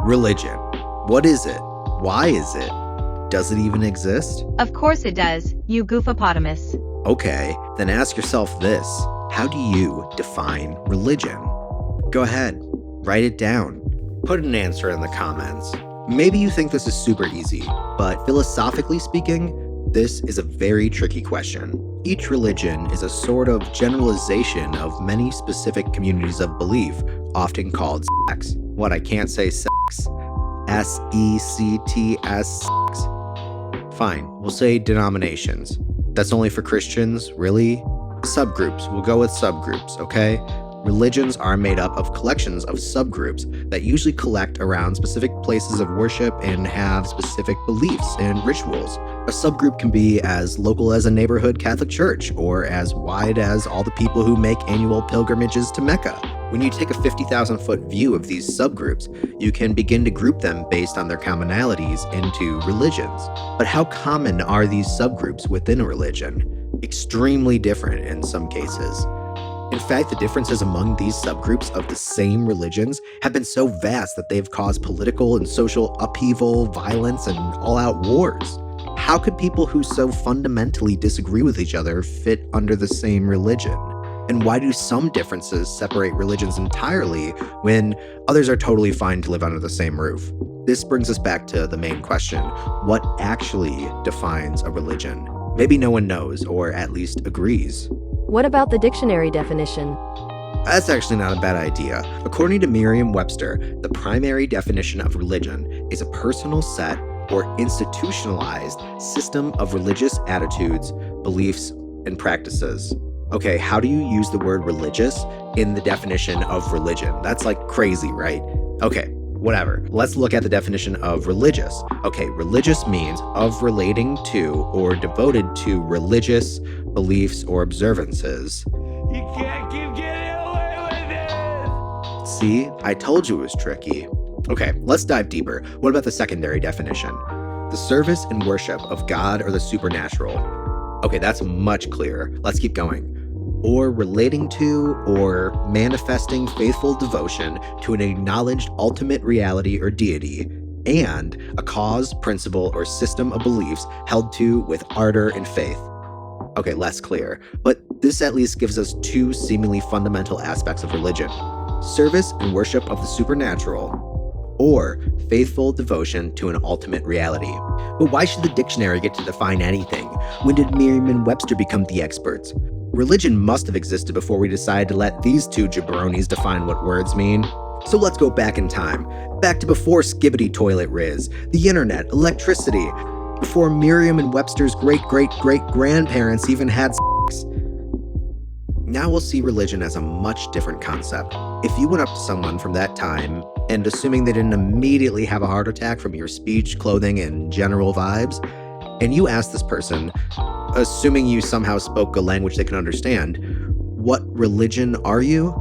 Religion. What is it? Why is it? Does it even exist? Of course it does, you goofopotamus. Okay, then ask yourself this. How do you define religion? Go ahead, write it down. Put an answer in the comments. Maybe you think this is super easy, but philosophically speaking, this is a very tricky question. Each religion is a sort of generalization of many specific communities of belief, often called sects. What, I can't say sex? S-E-C-T-S. Fine, we'll say denominations. That's only for Christians, really? Subgroups, we'll go with subgroups, okay? Religions are made up of collections of subgroups that usually collect around specific places of worship and have specific beliefs and rituals. A subgroup can be as local as a neighborhood Catholic church, or as wide as all the people who make annual pilgrimages to Mecca. When you take a 50,000-foot view of these subgroups, you can begin to group them based on their commonalities into religions. But how common are these subgroups within a religion? Extremely different in some cases. In fact, the differences among these subgroups of the same religions have been so vast that they've caused political and social upheaval, violence, and all-out wars. How could people who so fundamentally disagree with each other fit under the same religion? And why do some differences separate religions entirely when others are totally fine to live under the same roof? This brings us back to the main question: what actually defines a religion? Maybe no one knows, or at least agrees. What about the dictionary definition? That's actually not a bad idea. According to Merriam-Webster, the primary definition of religion is a personal set or institutionalized system of religious attitudes, beliefs, and practices. Okay, how do you use the word religious in the definition of religion? That's like crazy, right? Okay, whatever. Let's look at the definition of religious. Okay, religious means of relating to or devoted to religious beliefs or observances. You can't keep getting away with this! See, I told you it was tricky. Okay, let's dive deeper. What about the secondary definition? The service and worship of God or the supernatural. Okay, that's much clearer. Let's keep going. Or relating to or manifesting faithful devotion to an acknowledged ultimate reality or deity, and a cause, principle, or system of beliefs held to with ardor and faith. Okay, less clear, but this at least gives us two seemingly fundamental aspects of religion: service and worship of the supernatural, or faithful devotion to an ultimate reality. But why should the dictionary get to define anything? When did Merriam-Webster become the experts? Religion must have existed before we decided to let these two jabronis define what words mean. So let's go back in time, back to before Skibbity Toilet Riz, the internet, electricity, before Merriam and Webster's great-great-great-grandparents even had sex. Now we'll see religion as a much different concept. If you went up to someone from that time, and assuming they didn't immediately have a heart attack from your speech, clothing, and general vibes, and you asked this person, assuming you somehow spoke a language they can understand, what religion are you?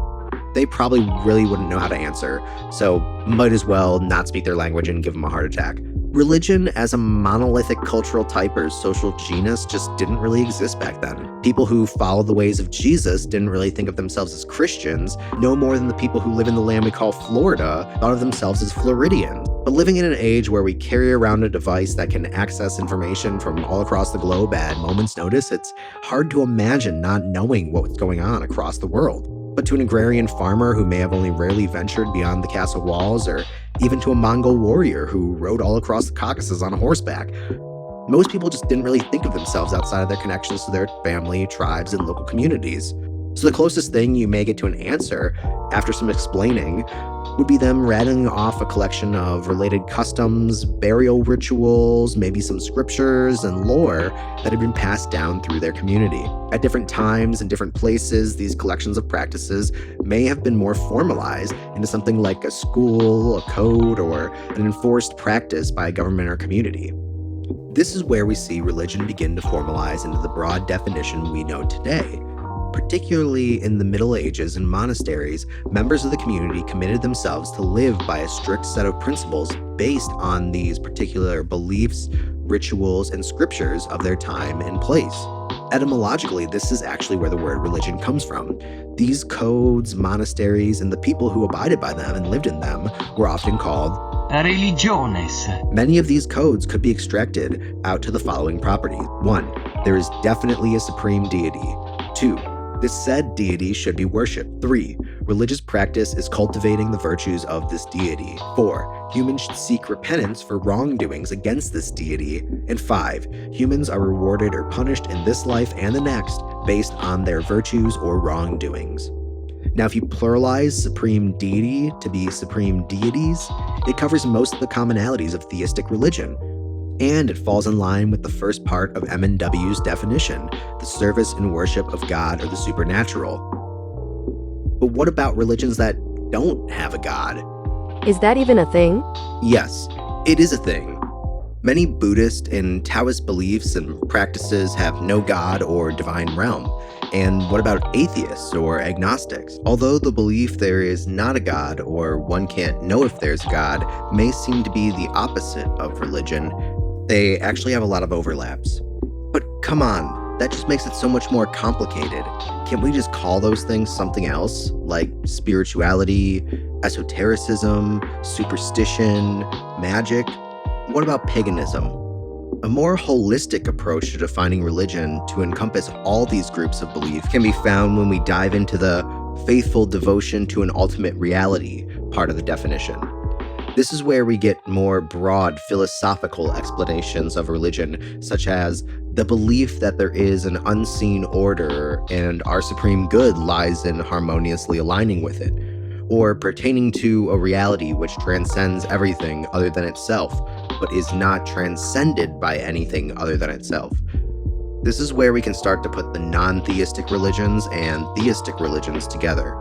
They probably really wouldn't know how to answer, so might as well not speak their language and give them a heart attack. Religion as a monolithic cultural type or social genus just didn't really exist back then. People who followed the ways of Jesus didn't really think of themselves as Christians, no more than the people who live in the land we call Florida thought of themselves as Floridians. But living in an age where we carry around a device that can access information from all across the globe at moment's notice, it's hard to imagine not knowing what's going on across the world. But to an agrarian farmer who may have only rarely ventured beyond the castle walls, or even to a Mongol warrior who rode all across the Caucasus on a horseback, most people just didn't really think of themselves outside of their connections to their family, tribes, and local communities. So the closest thing you may get to an answer, after some explaining, would be them rattling off a collection of related customs, burial rituals, maybe some scriptures and lore that had been passed down through their community. At different times and different places, these collections of practices may have been more formalized into something like a school, a code, or an enforced practice by a government or community. This is where we see religion begin to formalize into the broad definition we know today. Particularly in the Middle Ages and monasteries, members of the community committed themselves to live by a strict set of principles based on these particular beliefs, rituals, and scriptures of their time and place. Etymologically, this is actually where the word religion comes from. These codes, monasteries, and the people who abided by them and lived in them were often called religiones, Many of these codes could be extracted out to the following properties. 1. There is definitely a supreme deity. 2. This said deity should be worshipped. 3. Religious practice is cultivating the virtues of this deity. 4. Humans should seek repentance for wrongdoings against this deity. And 5. Humans are rewarded or punished in this life and the next based on their virtues or wrongdoings. Now, if you pluralize supreme deity to be supreme deities, it covers most of the commonalities of theistic religion. And it falls in line with the first part of M&W's definition, the service and worship of God or the supernatural. But what about religions that don't have a god? Is that even a thing? Yes, it is a thing. Many Buddhist and Taoist beliefs and practices have no god or divine realm. And what about atheists or agnostics? Although the belief there is not a god or one can't know if there's a god may seem to be the opposite of religion, they actually have a lot of overlaps. But come on, that just makes it so much more complicated. Can't we just call those things something else, like spirituality, esotericism, superstition, magic? What about paganism? A more holistic approach to defining religion to encompass all these groups of belief can be found when we dive into the faithful devotion to an ultimate reality part of the definition. This is where we get more broad philosophical explanations of religion, such as the belief that there is an unseen order and our supreme good lies in harmoniously aligning with it, or pertaining to a reality which transcends everything other than itself, but is not transcended by anything other than itself. This is where we can start to put the non-theistic religions and theistic religions together.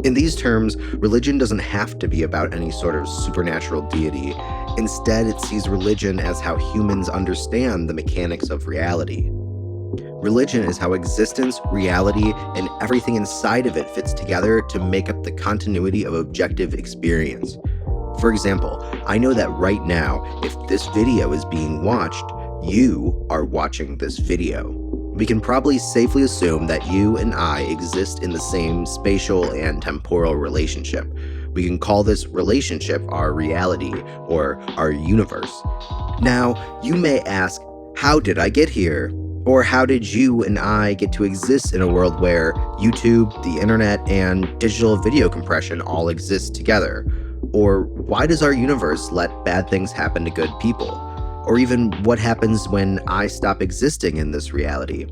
In these terms, religion doesn't have to be about any sort of supernatural deity. Instead, it sees religion as how humans understand the mechanics of reality. Religion is how existence, reality, and everything inside of it fits together to make up the continuity of objective experience. For example, I know that right now, if this video is being watched, you are watching this video. We can probably safely assume that you and I exist in the same spatial and temporal relationship. We can call this relationship our reality or our universe. Now, you may ask, how did I get here? Or how did you and I get to exist in a world where YouTube, the internet, and digital video compression all exist together? Or why does our universe let bad things happen to good people? Or even what happens when I stop existing in this reality?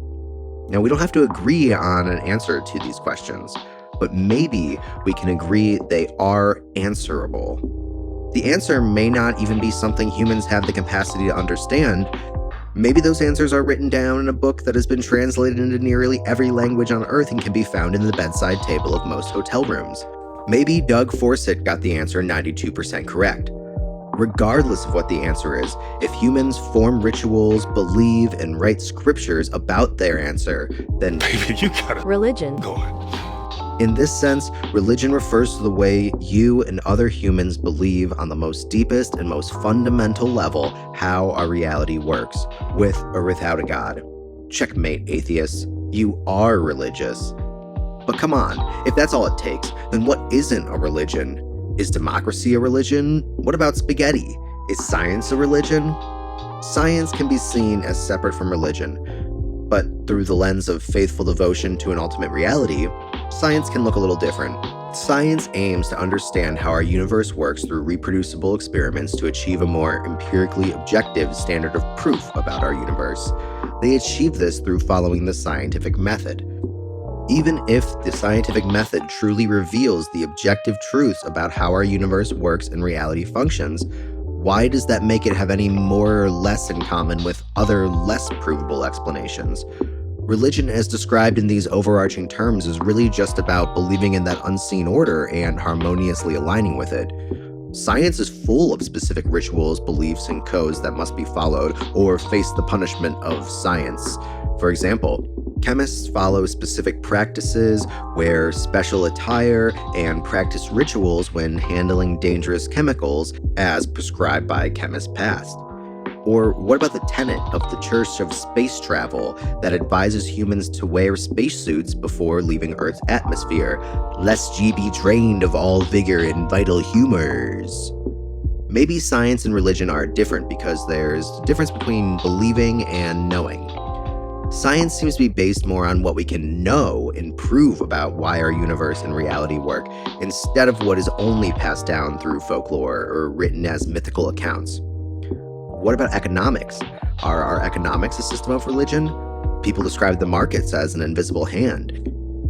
Now, we don't have to agree on an answer to these questions, but maybe we can agree they are answerable. The answer may not even be something humans have the capacity to understand. Maybe those answers are written down in a book that has been translated into nearly every language on Earth and can be found in the bedside table of most hotel rooms. Maybe Doug Forsett got the answer 92% correct. Regardless of what the answer is, if humans form rituals, believe, and write scriptures about their answer, then Baby, you gotta Religion. go on. in this sense, religion refers to the way you and other humans believe on the most deepest and most fundamental level how our reality works, with or without a god. Checkmate, atheists. You are religious. But come on, if that's all it takes, then what isn't a religion? Is democracy a religion? What about spaghetti? Is science a religion? Science can be seen as separate from religion, but through the lens of faithful devotion to an ultimate reality, science can look a little different. Science aims to understand how our universe works through reproducible experiments to achieve a more empirically objective standard of proof about our universe. They achieve this through following the scientific method. Even if the scientific method truly reveals the objective truths about how our universe works and reality functions, why does that make it have any more or less in common with other less provable explanations? Religion, as described in these overarching terms, is really just about believing in that unseen order and harmoniously aligning with it. Science is full of specific rituals, beliefs, and codes that must be followed or face the punishment of science. For example, chemists follow specific practices, wear special attire, and practice rituals when handling dangerous chemicals as prescribed by chemists past. Or what about the tenet of the Church of Space Travel that advises humans to wear spacesuits before leaving Earth's atmosphere, lest ye be drained of all vigor and vital humors? Maybe science and religion are different because there's a difference between believing and knowing. Science seems to be based more on what we can know and prove about why our universe and reality work, instead of what is only passed down through folklore or written as mythical accounts. What about economics? Are our economics a system of religion? People describe the markets as an invisible hand.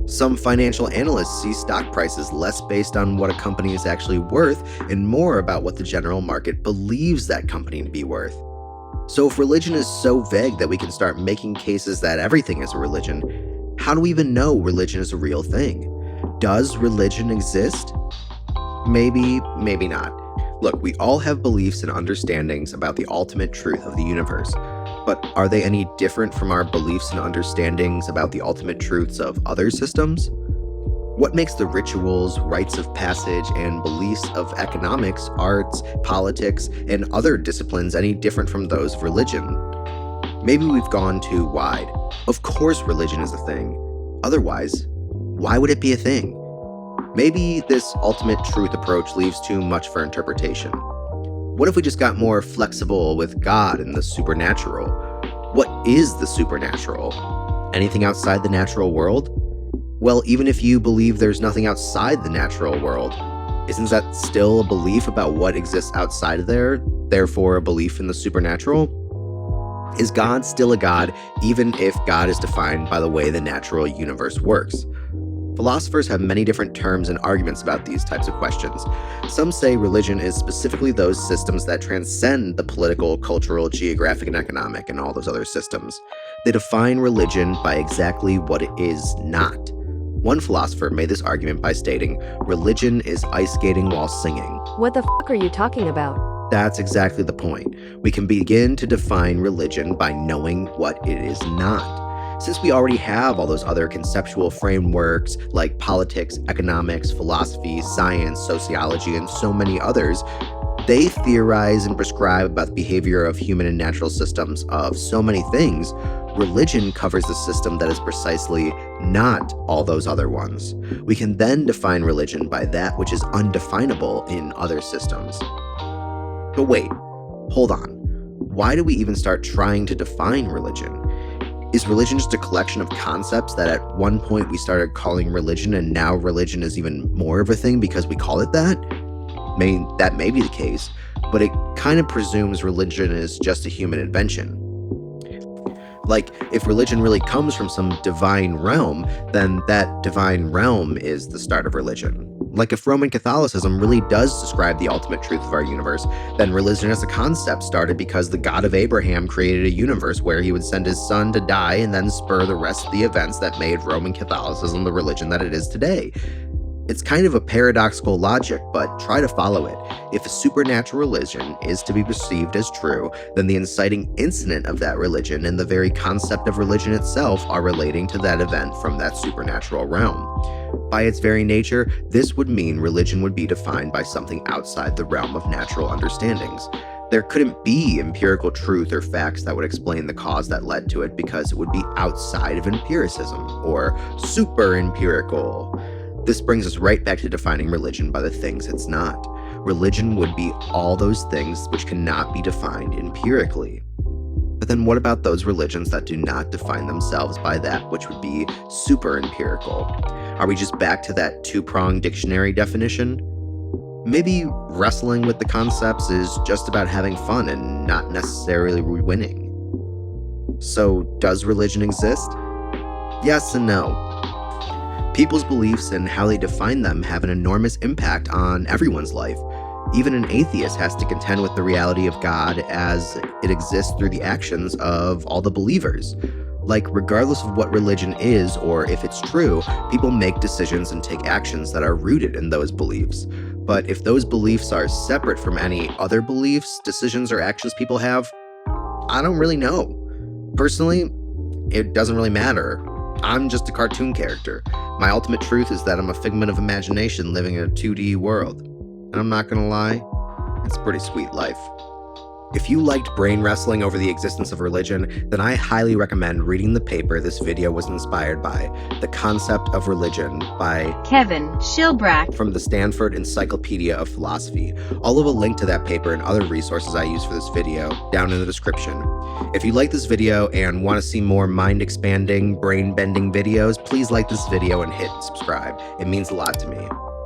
Some financial analysts see stock prices less based on what a company is actually worth and more about what the general market believes that company to be worth. So if religion is so vague that we can start making cases that everything is a religion, how do we even know religion is a real thing? Does religion exist? Maybe, maybe not. Look, we all have beliefs and understandings about the ultimate truth of the universe, but are they any different from our beliefs and understandings about the ultimate truths of other systems? What makes the rituals, rites of passage, and beliefs of economics, arts, politics, and other disciplines any different from those of religion? Maybe we've gone too wide. Of course religion is a thing. Otherwise, why would it be a thing? Maybe this ultimate truth approach leaves too much for interpretation. What if we just got more flexible with God and the supernatural? What is the supernatural? Anything outside the natural world? Well, even if you believe there's nothing outside the natural world, isn't that still a belief about what exists outside of there, therefore a belief in the supernatural? Is God still a God, even if God is defined by the way the natural universe works? Philosophers have many different terms and arguments about these types of questions. Some say religion is specifically those systems that transcend the political, cultural, geographic, and economic, and all those other systems. They define religion by exactly what it is not. One philosopher made this argument by stating, religion is ice skating while singing. What the f*** are you talking about? That's exactly the point. We can begin to define religion by knowing what it is not. Since we already have all those other conceptual frameworks like politics, economics, philosophy, science, sociology, and so many others, they theorize and prescribe about the behavior of human and natural systems of so many things. Religion covers the system that is precisely not all those other ones. We can then define religion by that which is undefinable in other systems. But wait, hold on. Why do we even start trying to define religion? Is religion just a collection of concepts that at one point we started calling religion and now religion is even more of a thing because we call it that? That may be the case, but it kind of presumes religion is just a human invention. Like, if religion really comes from some divine realm, then that divine realm is the start of religion. Like, if Roman Catholicism really does describe the ultimate truth of our universe, then religion as a concept started because the God of Abraham created a universe where he would send his son to die and then spur the rest of the events that made Roman Catholicism the religion that it is today. It's kind of a paradoxical logic, but try to follow it. If a supernatural religion is to be perceived as true, then the inciting incident of that religion and the very concept of religion itself are relating to that event from that supernatural realm. By its very nature, this would mean religion would be defined by something outside the realm of natural understandings. There couldn't be empirical truth or facts that would explain the cause that led to it because it would be outside of empiricism, or super empirical. This brings us right back to defining religion by the things it's not. Religion would be all those things which cannot be defined empirically. But then what about those religions that do not define themselves by that which would be super empirical? Are we just back to that two-pronged dictionary definition? Maybe wrestling with the concepts is just about having fun and not necessarily winning. So, does religion exist? Yes and no. People's beliefs and how they define them have an enormous impact on everyone's life. Even an atheist has to contend with the reality of God as it exists through the actions of all the believers. Like, regardless of what religion is or if it's true, people make decisions and take actions that are rooted in those beliefs. But if those beliefs are separate from any other beliefs, decisions, or actions people have, I don't really know. Personally, it doesn't really matter. I'm just a cartoon character. My ultimate truth is that I'm a figment of imagination living in a 2D world. And I'm not gonna lie, it's a pretty sweet life. If you liked brain wrestling over the existence of religion, then I highly recommend reading the paper this video was inspired by, The Concept of Religion by Kevin Shilbrack from the Stanford Encyclopedia of Philosophy. I'll leave a link to that paper and other resources I use for this video down in the description. If you like this video and want to see more mind-expanding, brain-bending videos, please like this video and hit subscribe. It means a lot to me.